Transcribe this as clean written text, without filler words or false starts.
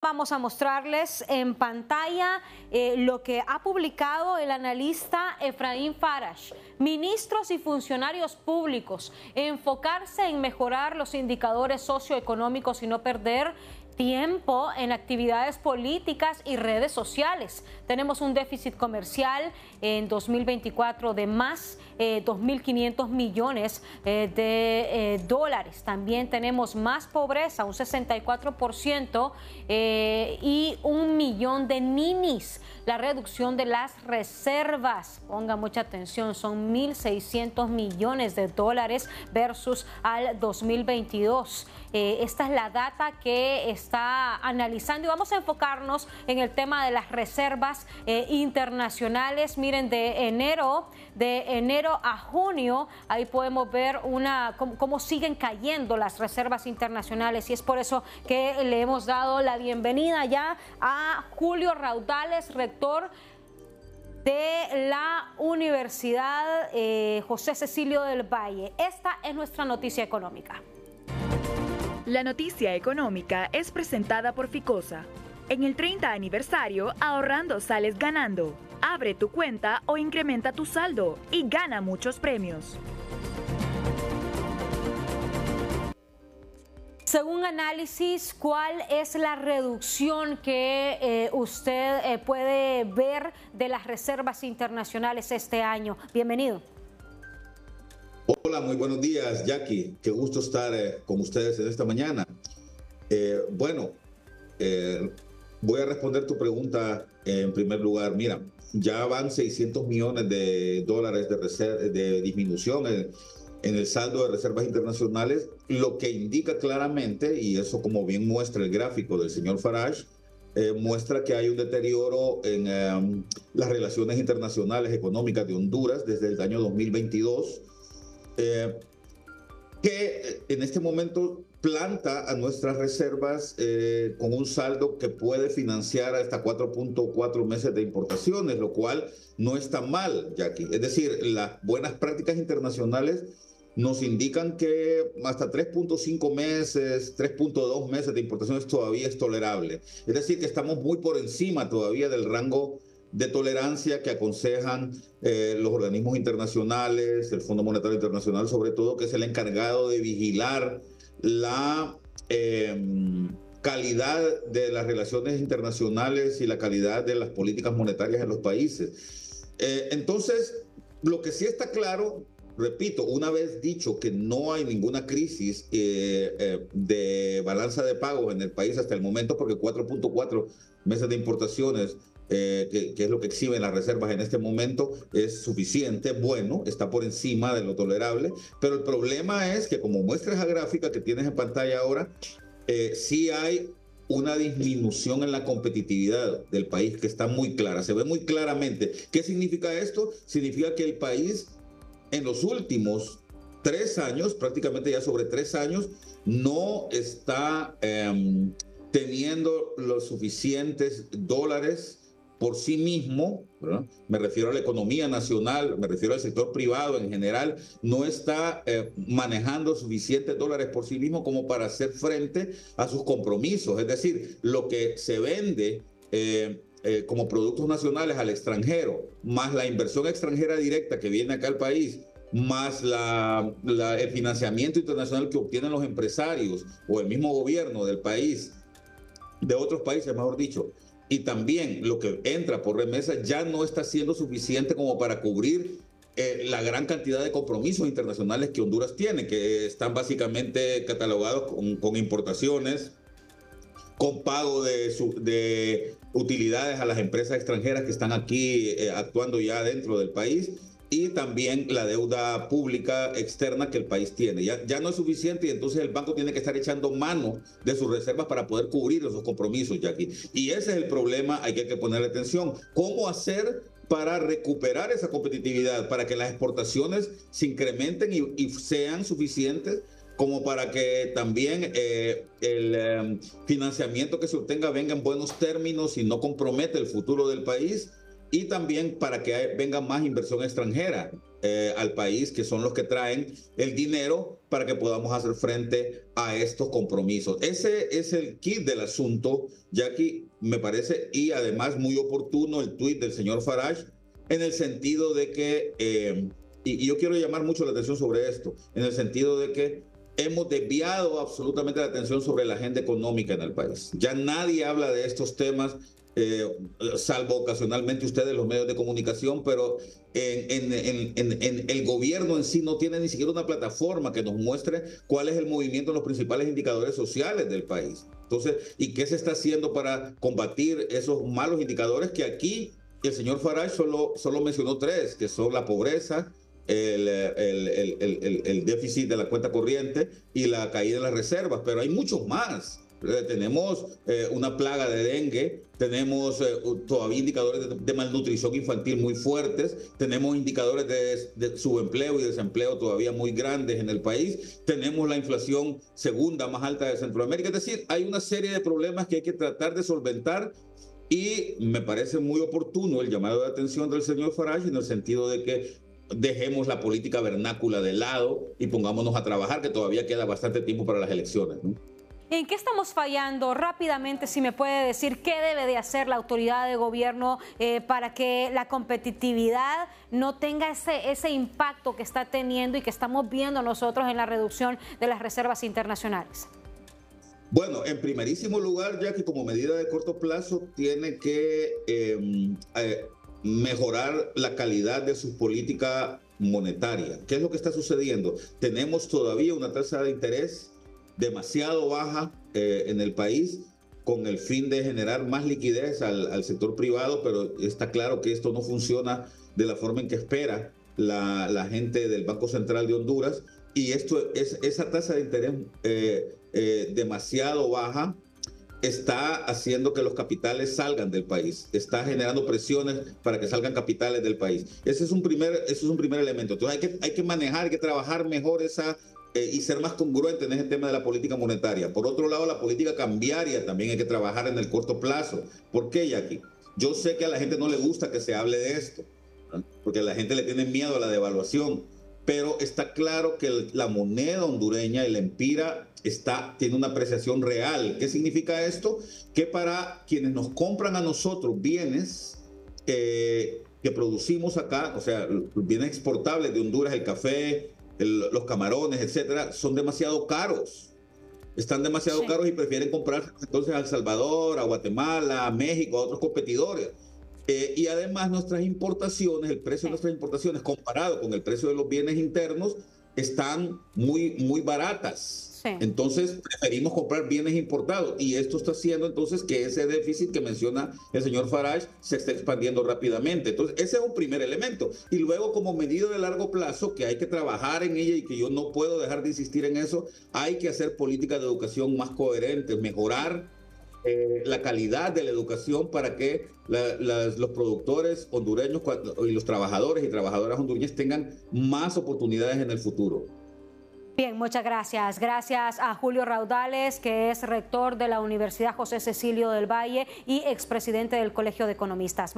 Vamos a mostrarles en pantalla lo que ha publicado el analista Efraín Farash. Ministros y funcionarios públicos, enfocarse en mejorar los indicadores socioeconómicos y no perder tiempo en actividades políticas y redes sociales. Tenemos un déficit comercial en 2024 de más 2.500 millones de dólares. También tenemos más pobreza, un 64%, y 1 millón de ninis. La reducción de las reservas, ponga mucha atención, son 1.600 millones de dólares versus al 2022. Esta es la data que está analizando y vamos a enfocarnos en el tema de las reservas internacionales. Miren, de enero a junio, ahí podemos ver cómo siguen cayendo las reservas internacionales, y es por eso que le hemos dado la bienvenida ya a Julio Raudales, rector de la Universidad José Cecilio del Valle. Esta es nuestra noticia económica. La noticia económica es presentada por Ficosa. En el 30 aniversario, ahorrando sales ganando. Abre tu cuenta o incrementa tu saldo y gana muchos premios. Según análisis, ¿cuál es la reducción que usted puede ver de las reservas internacionales este año? Bienvenido. Hola, muy buenos días, Jackie. Qué gusto estar con ustedes en esta mañana. Voy a responder tu pregunta en primer lugar. Mira, ya van 600 millones de dólares de disminución en el saldo de reservas internacionales, lo que indica claramente, y eso como bien muestra el gráfico del señor Farash, muestra que hay un deterioro en las relaciones internacionales económicas de Honduras desde el año 2022, que en este momento planta a nuestras reservas con un saldo que puede financiar hasta 4.4 meses de importaciones, lo cual no está mal, Jackie. Es decir, las buenas prácticas internacionales nos indican que hasta 3.5 meses, 3.2 meses de importaciones todavía es tolerable. Es decir, que estamos muy por encima todavía del rango de tolerancia que aconsejan los organismos internacionales, el Fondo Monetario Internacional sobre todo, que es el encargado de vigilar la calidad de las relaciones internacionales y la calidad de las políticas monetarias en los países. Entonces, lo que sí está claro, repito, una vez dicho que no hay ninguna crisis de balanza de pagos en el país hasta el momento, porque 4.4 meses de importaciones, que es lo que exhiben las reservas en este momento, es suficiente, bueno, está por encima de lo tolerable, pero el problema es que, como muestra esa gráfica que tienes en pantalla ahora, sí hay una disminución en la competitividad del país que está muy clara, se ve muy claramente. ¿Qué significa esto? Significa que el país en los últimos 3 años, prácticamente ya sobre 3 años, no está teniendo los suficientes dólares por sí mismo, ¿verdad? Me refiero a la economía nacional, me refiero al sector privado en general, no está manejando suficientes dólares por sí mismo como para hacer frente a sus compromisos. Es decir, lo que se vende como productos nacionales al extranjero, más la inversión extranjera directa que viene acá al país, más el financiamiento internacional que obtienen los empresarios o el mismo gobierno del país, de otros países, mejor dicho, y también lo que entra por remesa, ya no está siendo suficiente como para cubrir la gran cantidad de compromisos internacionales que Honduras tiene, que están básicamente catalogados con importaciones, con pago de utilidades a las empresas extranjeras que están aquí actuando ya dentro del país, y también la deuda pública externa que el país tiene. Ya no es suficiente, y entonces el banco tiene que estar echando mano de sus reservas para poder cubrir esos compromisos, Jackie. Y ese es el problema al que hay que ponerle atención. ¿Cómo hacer para recuperar esa competitividad, para que las exportaciones se incrementen y sean suficientes como para que también el financiamiento que se obtenga venga en buenos términos y no compromete el futuro del país? Y también para que venga más inversión extranjera. al país, que son los que traen el dinero para que podamos hacer frente a estos compromisos. Ese es el kit del asunto, Jackie, me parece, y además muy oportuno el tuit del señor Farage, en el sentido de que, y yo quiero llamar mucho la atención sobre esto, en el sentido de que hemos desviado absolutamente la atención sobre la agenda económica en el país. Ya nadie habla de estos temas, salvo ocasionalmente ustedes, los medios de comunicación, pero en el gobierno en sí no tiene ni siquiera una plataforma que nos muestre cuál es el movimiento en los principales indicadores sociales del país. Entonces, ¿y qué se está haciendo para combatir esos malos indicadores que aquí el señor Farage solo mencionó tres, que son la pobreza, el déficit de la cuenta corriente y la caída de las reservas, pero hay muchos más. Tenemos una plaga de dengue, tenemos todavía indicadores de malnutrición infantil muy fuertes, tenemos indicadores de subempleo y desempleo todavía muy grandes en el país, tenemos la inflación segunda más alta de Centroamérica. Es decir, hay una serie de problemas que hay que tratar de solventar. Y me parece muy oportuno el llamado de atención del señor Farage en el sentido de que dejemos la política vernácula de lado y pongámonos a trabajar, que todavía queda bastante tiempo para las elecciones, ¿no? ¿En qué estamos fallando? Rápidamente, si me puede decir qué debe de hacer la autoridad de gobierno para que la competitividad no tenga ese impacto que está teniendo y que estamos viendo nosotros en la reducción de las reservas internacionales. Bueno, en primerísimo lugar, ya que como medida de corto plazo tiene que mejorar la calidad de su política monetaria. ¿Qué es lo que está sucediendo? Tenemos todavía una tasa de interés demasiado baja en el país, con el fin de generar más liquidez al sector privado, pero está claro que esto no funciona de la forma en que espera la gente del Banco Central de Honduras, y esa tasa de interés demasiado baja está haciendo que los capitales salgan del país, está generando presiones para que salgan capitales del país. Ese es un primer elemento. Entonces hay que manejar, hay que trabajar mejor y ser más congruente en ese tema de la política monetaria. Por otro lado, la política cambiaria también hay que trabajar en el corto plazo. ¿Por qué, Jackie? Yo sé que a la gente no le gusta que se hable de esto, ¿no? Porque a la gente le tiene miedo a la devaluación, pero está claro que la moneda hondureña, el empira, tiene una apreciación real. ¿Qué significa esto? Que para quienes nos compran a nosotros bienes que producimos acá, o sea, bienes exportables de Honduras, el café, los camarones, etcétera, son demasiado caros. Están demasiado caros y prefieren comprar entonces a El Salvador, a Guatemala, a México, a otros competidores. Y además nuestras importaciones, el precio de nuestras importaciones comparado con el precio de los bienes internos están muy baratas. Sí. Entonces preferimos comprar bienes importados, y esto está haciendo entonces que ese déficit que menciona el señor Farage se esté expandiendo rápidamente. Entonces ese es un primer elemento, y luego, como medida de largo plazo, que hay que trabajar en ella y que yo no puedo dejar de insistir en eso, hay que hacer políticas de educación más coherentes, mejorar la calidad de la educación para que los productores hondureños y los trabajadores y trabajadoras hondureñas tengan más oportunidades en el futuro. Bien, muchas gracias. Gracias a Julio Raudales, que es rector de la Universidad José Cecilio del Valle y expresidente del Colegio de Economistas.